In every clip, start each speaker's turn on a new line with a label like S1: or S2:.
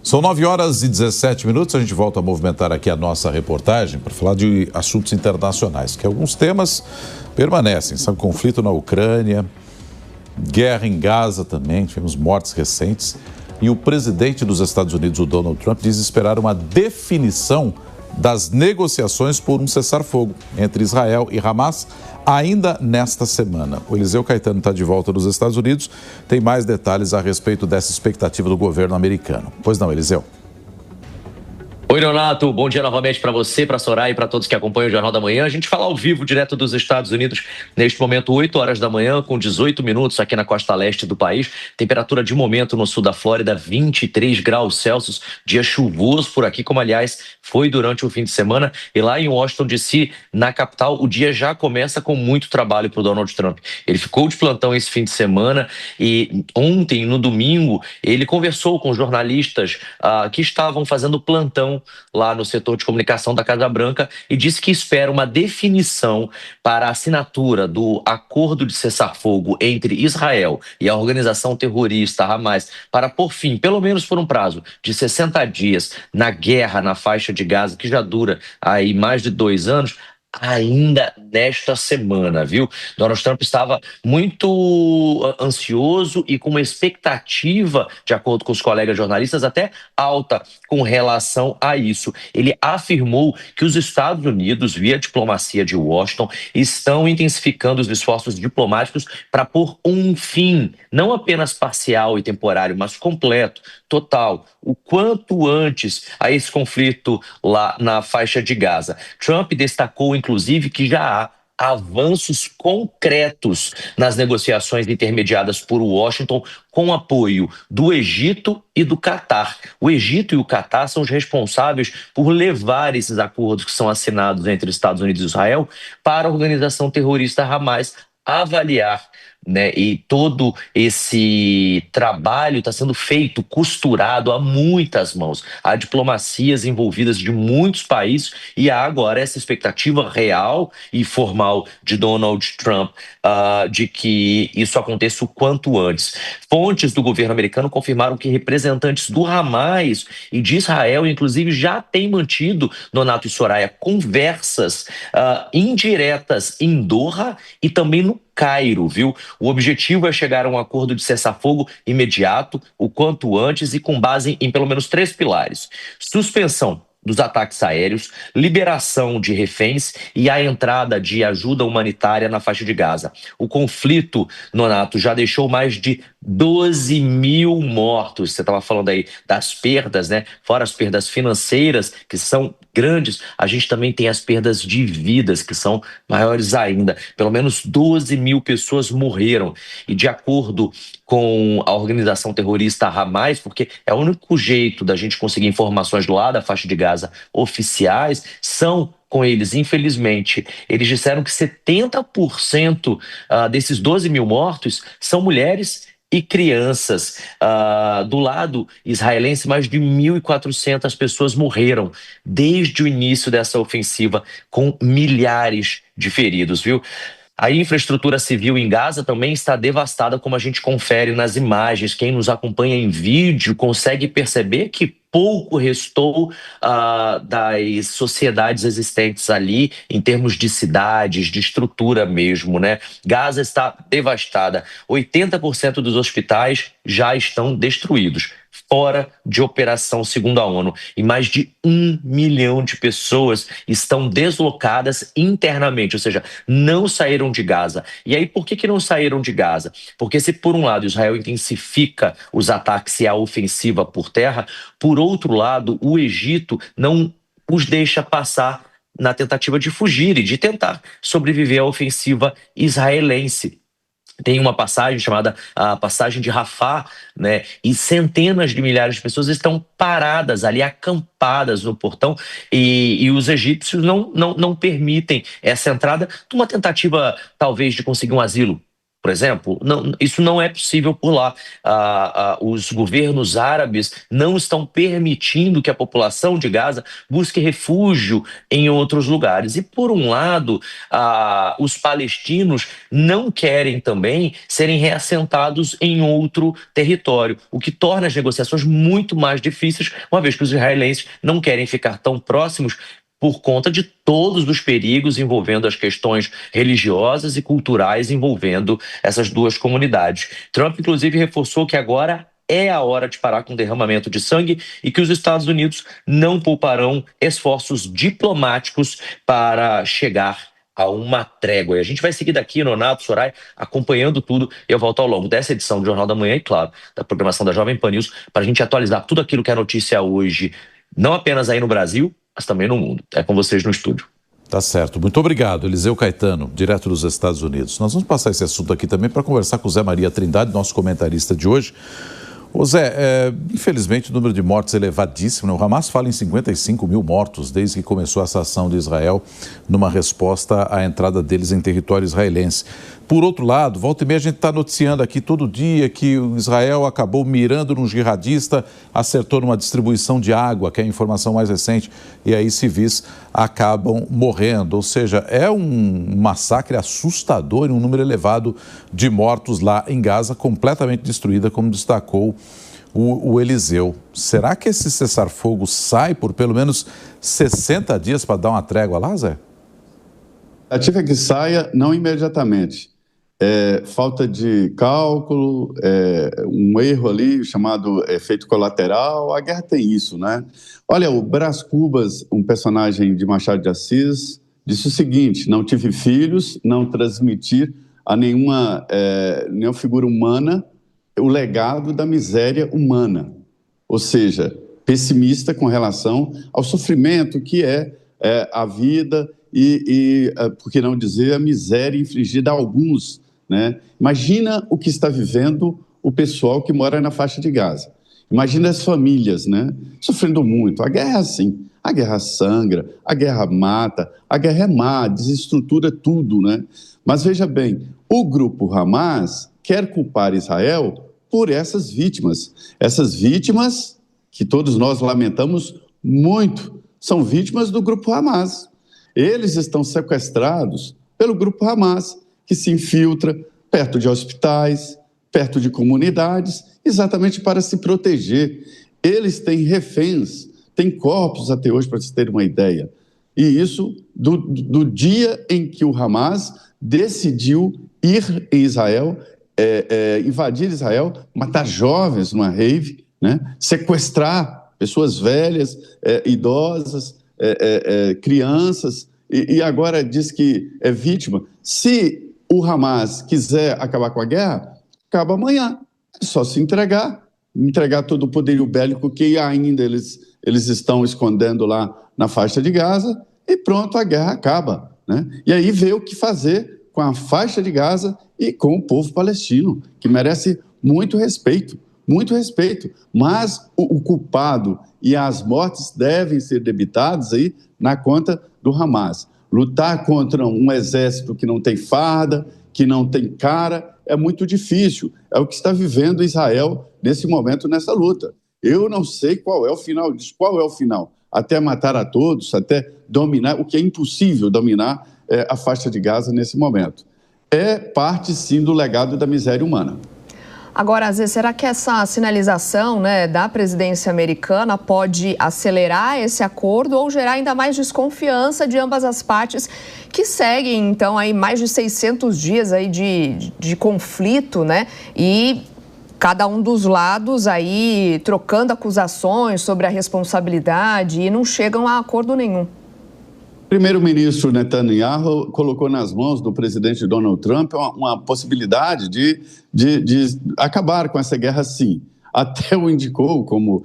S1: São 9h17, a gente volta a movimentar aqui a nossa reportagem para falar de assuntos internacionais, que alguns temas permanecem, sabe, conflito na Ucrânia, guerra em Gaza também, tivemos mortes recentes, e o presidente dos Estados Unidos, o Donald Trump, diz esperar uma definição das negociações por um cessar-fogo entre Israel e Hamas ainda nesta semana. O Eliseu Caetano está de volta nos Estados Unidos, tem mais detalhes a respeito dessa expectativa do governo americano. Pois não, Eliseu?
S2: Oi, Leonato. Bom dia novamente para você, para a Soraya e para todos que acompanham o Jornal da Manhã. A gente fala ao vivo, direto dos Estados Unidos, neste momento, 8 horas da manhã, com 18 minutos aqui na costa leste do país. Temperatura de momento no sul da Flórida, 23 graus Celsius. Dia chuvoso por aqui, como aliás foi durante o fim de semana. E lá em Washington, D.C., na capital, o dia já começa com muito trabalho para o Donald Trump. Ele ficou de plantão esse fim de semana e ontem, no domingo, ele conversou com jornalistas que estavam fazendo plantão lá no setor de comunicação da Casa Branca e disse que espera uma definição para a assinatura do acordo de cessar-fogo entre Israel e a organização terrorista Hamas para pôr fim, pelo menos por um prazo de 60 dias, na guerra na faixa de Gaza, que já dura aí mais de 2 anos, ainda nesta semana, viu? Donald Trump estava muito ansioso e com uma expectativa, de acordo com os colegas jornalistas, até alta com relação a isso. Ele afirmou que os Estados Unidos, via diplomacia de Washington, estão intensificando os esforços diplomáticos para pôr um fim, não apenas parcial e temporário, mas completo, total, o quanto antes a esse conflito lá na faixa de Gaza. Trump destacou, inclusive, que já há avanços concretos nas negociações intermediadas por Washington com apoio do Egito e do Catar. O Egito e o Catar são os responsáveis por levar esses acordos que são assinados entre Estados Unidos e Israel para a organização terrorista Hamas avaliar, né? E todo esse trabalho está sendo feito, costurado a muitas mãos. Há diplomacias envolvidas de muitos países e há agora essa expectativa real e formal de Donald Trump de que isso aconteça o quanto antes. Fontes do governo americano confirmaram que representantes do Hamas e de Israel, inclusive, já têm mantido, Nonato e Soraya, conversas indiretas em Doha e também no Cairo, viu? O objetivo é chegar a um acordo de cessar-fogo imediato, o quanto antes e com base em pelo menos 3 pilares: suspensão dos ataques aéreos, liberação de reféns e a entrada de ajuda humanitária na faixa de Gaza. O conflito, Nonato, já deixou mais de 12 mil mortos. Você estava falando aí das perdas, né? Fora as perdas financeiras, que são grandes, a gente também tem as perdas de vidas, que são maiores ainda. Pelo menos 12 mil pessoas morreram. E de acordo com a organização terrorista Hamas, porque é o único jeito da gente conseguir informações lá da faixa de Gaza oficiais, são com eles, infelizmente. Eles disseram que 70% desses 12 mil mortos são mulheres e crianças. Do lado israelense, mais de 1.400 pessoas morreram desde o início dessa ofensiva, com milhares de feridos, viu? A infraestrutura civil em Gaza também está devastada, como a gente confere nas imagens. Quem nos acompanha em vídeo consegue perceber que pouco restou das sociedades existentes ali, em termos de cidades, de estrutura mesmo, né? Gaza está devastada. 80% dos hospitais já estão destruídos, fora de operação, segundo a ONU. E mais de 1 milhão de pessoas estão deslocadas internamente, ou seja, não saíram de Gaza. E aí, por que não saíram de Gaza? Porque se, por um lado, Israel intensifica os ataques e a ofensiva por terra, por outro lado, o Egito não os deixa passar na tentativa de fugir e de tentar sobreviver à ofensiva israelense. Tem uma passagem chamada a passagem de Rafah, né? E centenas de milhares de pessoas estão paradas ali, acampadas no portão, e os egípcios não permitem essa entrada, numa tentativa talvez de conseguir um asilo por exemplo, isso não é possível por lá. Os governos árabes não estão permitindo que a população de Gaza busque refúgio em outros lugares. E, por um lado, os palestinos não querem também serem reassentados em outro território, o que torna as negociações muito mais difíceis, uma vez que os israelenses não querem ficar tão próximos por conta de todos os perigos envolvendo as questões religiosas e culturais envolvendo essas duas comunidades. Trump, inclusive, reforçou que agora é a hora de parar com o derramamento de sangue e que os Estados Unidos não pouparão esforços diplomáticos para chegar a uma trégua. E a gente vai seguir daqui, Nonato, Soraya, acompanhando tudo. Eu volto ao longo dessa edição do Jornal da Manhã e, claro, da programação da Jovem Pan News, para a gente atualizar tudo aquilo que é notícia hoje, não apenas aí no Brasil, mas também no mundo. É com vocês no estúdio.
S1: Tá certo. Muito obrigado, Eliseu Caetano, direto dos Estados Unidos. Nós vamos passar esse assunto aqui também para conversar com o Zé Maria Trindade, nosso comentarista de hoje. Ô Zé, infelizmente o número de mortes é elevadíssimo, né? O Hamas fala em 55 mil mortos desde que começou essa ação de Israel numa resposta à entrada deles em território israelense. Por outro lado, volta e meia a gente está noticiando aqui todo dia que o Israel acabou mirando num jihadista, acertou numa distribuição de água, que é a informação mais recente, e aí civis acabam morrendo. Ou seja, é um massacre assustador e um número elevado de mortos lá em Gaza, completamente destruída, como destacou o Eliseu. Será que esse cessar-fogo sai por pelo menos 60 dias para dar uma trégua lá, Zé?
S3: A expectativa é que saia não imediatamente. Falta de cálculo, um erro ali chamado efeito colateral. A guerra tem isso, né? Olha, o Brás Cubas, um personagem de Machado de Assis, disse o seguinte: não tive filhos, não transmitir a nenhuma figura humana o legado da miséria humana. Ou seja, pessimista com relação ao sofrimento que é a vida e, por que não dizer, a miséria infligida a alguns, né? Imagina o que está vivendo o pessoal que mora na faixa de Gaza. Imagina as famílias, né? Sofrendo muito. A guerra é assim. A guerra sangra, a guerra mata, a guerra é má, desestrutura tudo, né? Mas veja bem, o grupo Hamas quer culpar Israel por essas vítimas. Essas vítimas que todos nós lamentamos muito, são vítimas do grupo Hamas. Eles estão sequestrados pelo grupo Hamas, que se infiltra perto de hospitais, perto de comunidades, exatamente para se proteger. Eles têm reféns, têm corpos até hoje, para se ter uma ideia. E isso do dia em que o Hamas decidiu ir em Israel, invadir Israel, matar jovens numa rave, né? Sequestrar pessoas velhas, idosas, crianças, e agora diz que é vítima. Se o Hamas quiser acabar com a guerra, acaba amanhã. É só se entregar todo o poderio bélico que ainda eles estão escondendo lá na faixa de Gaza, e pronto, a guerra acaba, né? E aí vê o que fazer com a faixa de Gaza e com o povo palestino, que merece muito respeito, mas o culpado e as mortes devem ser debitadas aí na conta do Hamas. Lutar contra um exército que não tem farda, que não tem cara, é muito difícil. É o que está vivendo Israel nesse momento, nessa luta. Eu não sei qual é o final disso. Qual é o final? Até matar a todos, até dominar, o que é impossível dominar a faixa de Gaza nesse momento. É parte, sim, do legado da miséria humana.
S4: Agora, Zé, será que essa sinalização, né, da presidência americana pode acelerar esse acordo ou gerar ainda mais desconfiança de ambas as partes que seguem, então, aí mais de 600 dias aí de conflito, né? E cada um dos lados aí trocando acusações sobre a responsabilidade e não chegam a acordo nenhum.
S3: O primeiro-ministro Netanyahu colocou nas mãos do presidente Donald Trump uma possibilidade de acabar com essa guerra, sim. Até o indicou como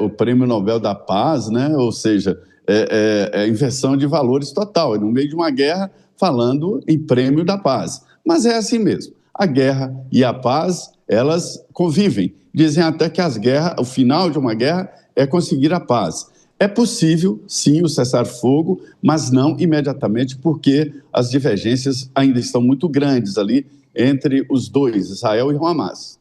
S3: o Prêmio Nobel da Paz, né? Ou seja, inversão de valores total. No meio de uma guerra, falando em Prêmio da Paz. Mas é assim mesmo. A guerra e a paz, elas convivem. Dizem até que o final de uma guerra é conseguir a paz. É possível, sim, o cessar-fogo, mas não imediatamente, porque as divergências ainda estão muito grandes ali entre os dois, Israel e o Hamas.